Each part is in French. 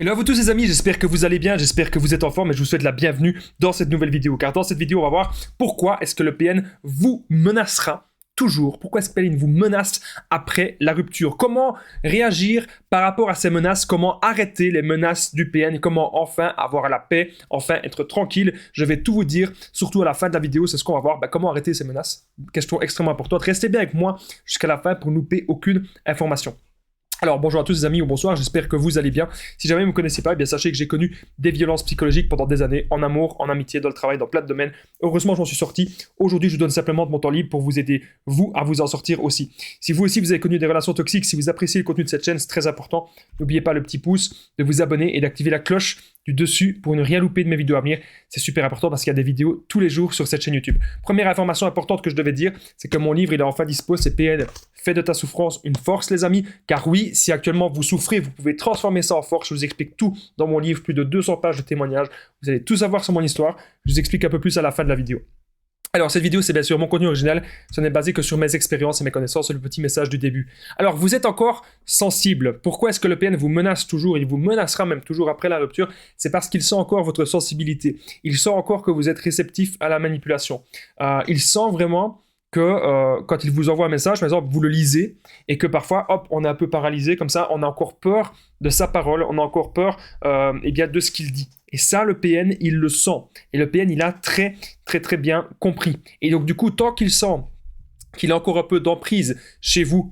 Hello à vous tous les amis, j'espère que vous allez bien, j'espère que vous êtes en forme et je vous souhaite la bienvenue dans cette nouvelle vidéo. Car dans cette vidéo, on va voir pourquoi est-ce que le PN vous menacera toujours. Pourquoi est-ce que le PN vous menace après la rupture? Comment réagir par rapport à ces menaces? Comment arrêter les menaces du PN? Et comment enfin avoir la paix, enfin être tranquille? Je vais tout vous dire, surtout à la fin de la vidéo, c'est ce qu'on va voir. Comment arrêter ces menaces? Question extrêmement importante. Restez bien avec moi jusqu'à la fin pour ne louper aucune information. Alors bonjour à tous les amis ou bonsoir, j'espère que vous allez bien. Si jamais vous ne me connaissez pas, eh bien sachez que j'ai connu des violences psychologiques pendant des années, en amour, en amitié, dans le travail, dans plein de domaines. Heureusement, je m'en suis sorti. Aujourd'hui, je vous donne simplement de mon temps libre pour vous aider, vous, à vous en sortir aussi. Si vous aussi, vous avez connu des relations toxiques, si vous appréciez le contenu de cette chaîne, c'est très important. N'oubliez pas le petit pouce, de vous abonner et d'activer la cloche du dessus pour ne rien louper de mes vidéos à venir. C'est super important parce qu'il y a des vidéos tous les jours sur cette chaîne YouTube. Première information importante que je devais dire, c'est que mon livre, il est enfin dispo, c'est PN. Fais de ta souffrance une force, les amis. Car oui, si actuellement vous souffrez, vous pouvez transformer ça en force. Je vous explique tout dans mon livre, plus de 200 pages de témoignages. Vous allez tout savoir sur mon histoire. Je vous explique un peu plus à la fin de la vidéo. Alors, cette vidéo, c'est bien sûr mon contenu original. Ce n'est basé que sur mes expériences et mes connaissances et le petit message du début. Alors, vous êtes encore sensible. Pourquoi est-ce que le PN vous menace toujours? Il vous menacera même toujours après la rupture. C'est parce qu'il sent encore votre sensibilité. Il sent encore que vous êtes réceptif à la manipulation. Il sent vraiment que quand il vous envoie un message, par exemple, vous le lisez et que parfois, hop, on est un peu paralysé comme ça, on a encore peur de sa parole, on a encore peur de ce qu'il dit. Et ça, le PN, il le sent. Et le PN, il a très bien compris. Et donc, du coup, tant qu'il sent qu'il a encore un peu d'emprise chez vous,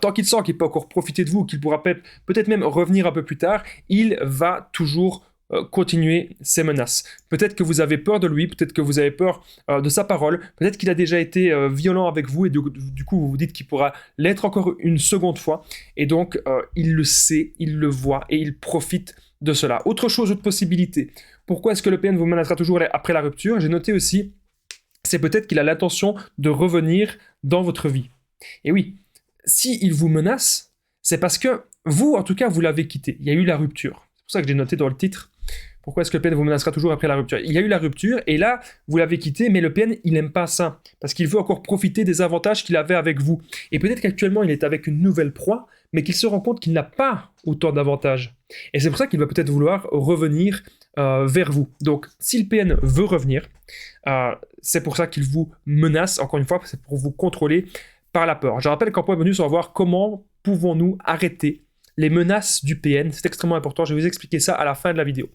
tant qu'il sent qu'il peut encore profiter de vous, qu'il pourra peut-être même revenir un peu plus tard, il va toujours continuer ses menaces. Peut-être que vous avez peur de lui, peut-être que vous avez peur de sa parole, peut-être qu'il a déjà été violent avec vous et du coup vous vous dites qu'il pourra l'être encore une seconde fois et donc il le sait, il le voit et il profite de cela. Autre possibilité, pourquoi est-ce que le PN vous menacera toujours après la rupture? J'ai noté aussi, c'est peut-être qu'il a l'intention de revenir dans votre vie. Et oui, s'il vous menace, c'est parce que vous, en tout cas, vous l'avez quitté. Il y a eu la rupture. C'est pour ça que j'ai noté dans le titre. Pourquoi est-ce que le PN vous menacera toujours après la rupture? Il y a eu la rupture et là, vous l'avez quitté, mais le PN, il n'aime pas ça. Parce qu'il veut encore profiter des avantages qu'il avait avec vous. Et peut-être qu'actuellement, il est avec une nouvelle proie, mais qu'il se rend compte qu'il n'a pas autant d'avantages. Et c'est pour ça qu'il va peut-être vouloir revenir vers vous. Donc, si le PN veut revenir, c'est pour ça qu'il vous menace. Encore une fois, c'est pour vous contrôler par la peur. Je rappelle qu'en point bonus, on va voir comment pouvons-nous arrêter les menaces du PN. C'est extrêmement important. Je vais vous expliquer ça à la fin de la vidéo.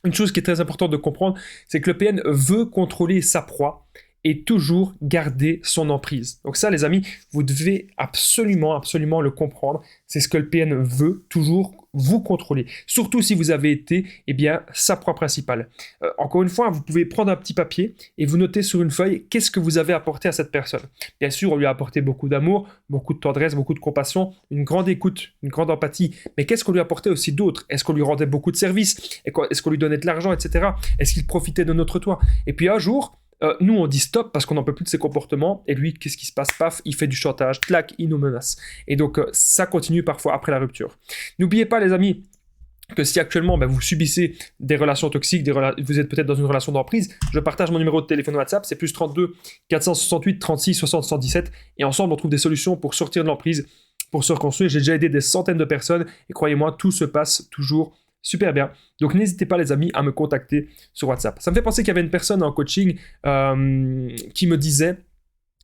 Une chose qui est très importante de comprendre, c'est que le PN veut contrôler sa proie et toujours garder son emprise. Donc ça, les amis, vous devez absolument le comprendre. C'est ce que le PN veut, toujours vous contrôler. Surtout si vous avez été, sa proie principale. Encore une fois, vous pouvez prendre un petit papier et vous notez sur une feuille qu'est-ce que vous avez apporté à cette personne. Bien sûr, on lui a apporté beaucoup d'amour, beaucoup de tendresse, beaucoup de compassion, une grande écoute, une grande empathie. Mais qu'est-ce qu'on lui apportait aussi d'autre? Est-ce qu'on lui rendait beaucoup de services? Est-ce qu'on lui donnait de l'argent, etc. Est-ce qu'il profitait de notre toit? Et puis un jour, nous on dit stop parce qu'on n'en peut plus de ses comportements et lui qu'est-ce qui se passe? Paf, il fait du chantage, clac, il nous menace et donc ça continue parfois après la rupture. N'oubliez pas les amis que si actuellement vous subissez des relations toxiques, vous êtes peut-être dans une relation d'emprise, je partage mon numéro de téléphone WhatsApp, c'est plus 32 468 36 60 117 et ensemble on trouve des solutions pour sortir de l'emprise, pour se reconstruire. J'ai déjà aidé des centaines de personnes et croyez-moi, tout se passe toujours super bien. Donc n'hésitez pas les amis à me contacter sur WhatsApp. Ça me fait penser qu'il y avait une personne en coaching qui me disait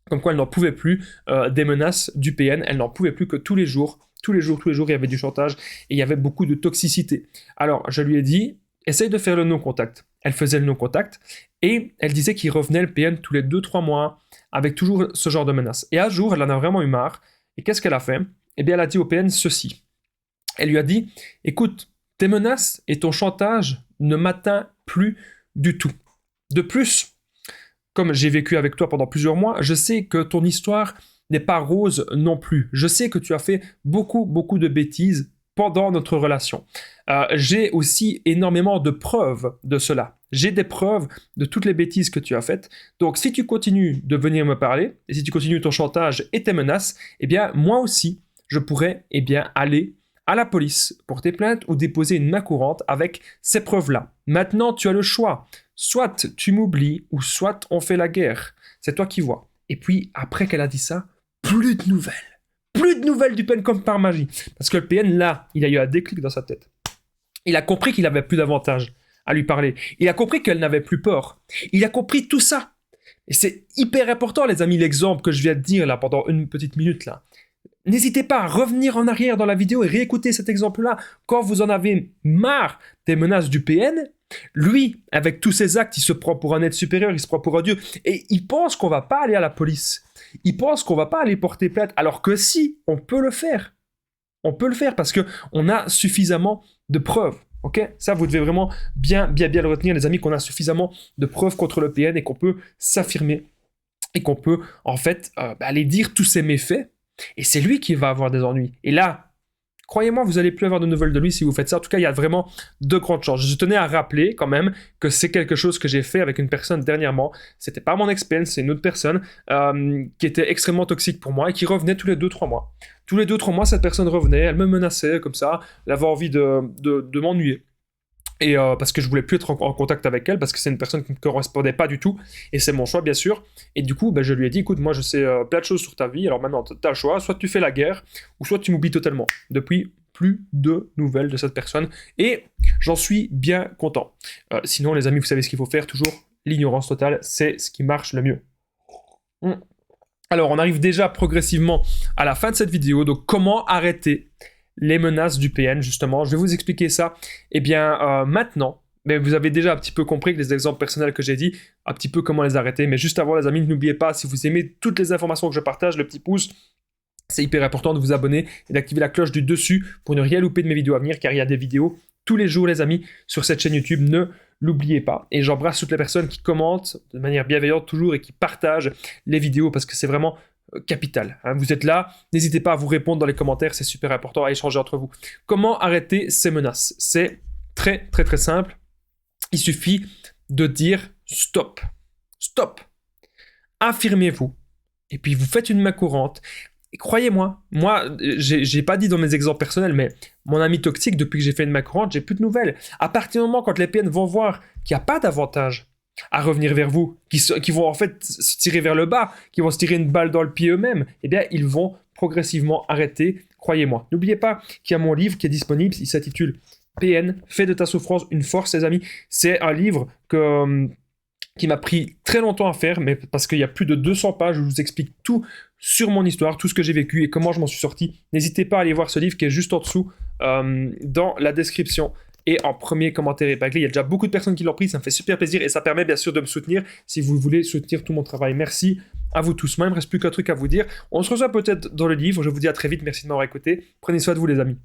comme quoi elle n'en pouvait plus des menaces du PN, elle n'en pouvait plus que tous les jours, il y avait du chantage et il y avait beaucoup de toxicité. Alors je lui ai dit, essaye de faire le non-contact. Elle faisait le non-contact et elle disait qu'il revenait le PN tous les 2-3 mois avec toujours ce genre de menaces. Et un jour, elle en a vraiment eu marre. Et qu'est-ce qu'elle a fait? Eh bien, elle a dit au PN ceci. Elle lui a dit, écoute, tes menaces et ton chantage ne m'atteignent plus du tout. De plus, comme j'ai vécu avec toi pendant plusieurs mois, je sais que ton histoire n'est pas rose non plus. Je sais que tu as fait beaucoup de bêtises pendant notre relation. J'ai aussi énormément de preuves de cela. J'ai des preuves de toutes les bêtises que tu as faites. Donc, si tu continues de venir me parler, et si tu continues ton chantage et tes menaces, moi aussi, je pourrais aller à la police, porter plainte ou déposer une main courante avec ces preuves-là. Maintenant, tu as le choix. Soit tu m'oublies ou soit on fait la guerre. C'est toi qui vois. Et puis, après qu'elle a dit ça, plus de nouvelles. Plus de nouvelles du PN comme par magie. Parce que le PN, là, il a eu un déclic dans sa tête. Il a compris qu'il avait plus d'avantage à lui parler. Il a compris qu'elle n'avait plus peur. Il a compris tout ça. Et c'est hyper important, les amis, l'exemple que je viens de dire là pendant une petite minute là. N'hésitez pas à revenir en arrière dans la vidéo et réécouter cet exemple-là. Quand vous en avez marre des menaces du PN, lui, avec tous ses actes, il se prend pour un être supérieur, il se prend pour un dieu. Et il pense qu'on va pas aller à la police. Il pense qu'on va pas aller porter plainte. Alors que si, on peut le faire. On peut le faire parce qu'on a suffisamment de preuves. Ok, ça, vous devez vraiment bien le retenir, les amis, qu'on a suffisamment de preuves contre le PN et qu'on peut s'affirmer et qu'on peut, en fait, aller dire tous ses méfaits. Et c'est lui qui va avoir des ennuis. Et là, croyez-moi, vous n'allez plus avoir de nouvelles de lui si vous faites ça. En tout cas, il y a vraiment de grandes chances. Je tenais à rappeler quand même que c'est quelque chose que j'ai fait avec une personne dernièrement. C'était pas mon ex-PN, c'est une autre personne qui était extrêmement toxique pour moi et qui revenait tous les 2-3 mois. Tous les 2-3 mois, cette personne revenait, elle me menaçait comme ça, elle avait envie de m'ennuyer. Et parce que je voulais plus être en contact avec elle, parce que c'est une personne qui ne me correspondait pas du tout, et c'est mon choix bien sûr. Et du coup, je lui ai dit, écoute, moi je sais plein de choses sur ta vie, alors maintenant tu as le choix, soit tu fais la guerre, ou soit tu m'oublies totalement. Depuis, plus de nouvelles de cette personne, et j'en suis bien content. Sinon les amis, vous savez ce qu'il faut faire, toujours l'ignorance totale, c'est ce qui marche le mieux. Alors on arrive déjà progressivement à la fin de cette vidéo, donc comment arrêter les menaces du PN, justement. Je vais vous expliquer ça. Eh bien, maintenant, mais vous avez déjà un petit peu compris que les exemples personnels que j'ai dit, un petit peu comment les arrêter. Mais juste avant, les amis, n'oubliez pas, si vous aimez toutes les informations que je partage, le petit pouce, c'est hyper important de vous abonner et d'activer la cloche du dessus pour ne rien louper de mes vidéos à venir, car il y a des vidéos tous les jours, les amis, sur cette chaîne YouTube. Ne l'oubliez pas. Et j'embrasse toutes les personnes qui commentent de manière bienveillante toujours et qui partagent les vidéos, parce que c'est vraiment capital. Vous êtes là, n'hésitez pas à vous répondre dans les commentaires, c'est super important à échanger entre vous. Comment arrêter ces menaces? C'est très simple. Il suffit de dire stop. Stop. Affirmez-vous. Et puis vous faites une main courante. Et croyez-moi, moi, j'ai pas dit dans mes exemples personnels, mais mon ami toxique, depuis que j'ai fait une main courante, j'ai plus de nouvelles. À partir du moment quand les PN vont voir qu'il n'y a pas d'avantage à revenir vers vous, qui vont en fait se tirer vers le bas, qui vont se tirer une balle dans le pied eux-mêmes, eh bien, ils vont progressivement arrêter, croyez-moi. N'oubliez pas qu'il y a mon livre qui est disponible, il s'intitule PN, fais de ta souffrance une force, les amis. C'est un livre qui m'a pris très longtemps à faire, mais parce qu'il y a plus de 200 pages où je vous explique tout sur mon histoire, tout ce que j'ai vécu et comment je m'en suis sorti. N'hésitez pas à aller voir ce livre qui est juste en dessous, dans la description. Et en premier commentaire épinglé, il y a déjà beaucoup de personnes qui l'ont pris, ça me fait super plaisir et ça permet bien sûr de me soutenir si vous voulez soutenir tout mon travail. Merci à vous tous. Moi, il ne me reste plus qu'un truc à vous dire. On se revoit peut-être dans le livre. Je vous dis à très vite. Merci de m'avoir écouté. Prenez soin de vous, les amis.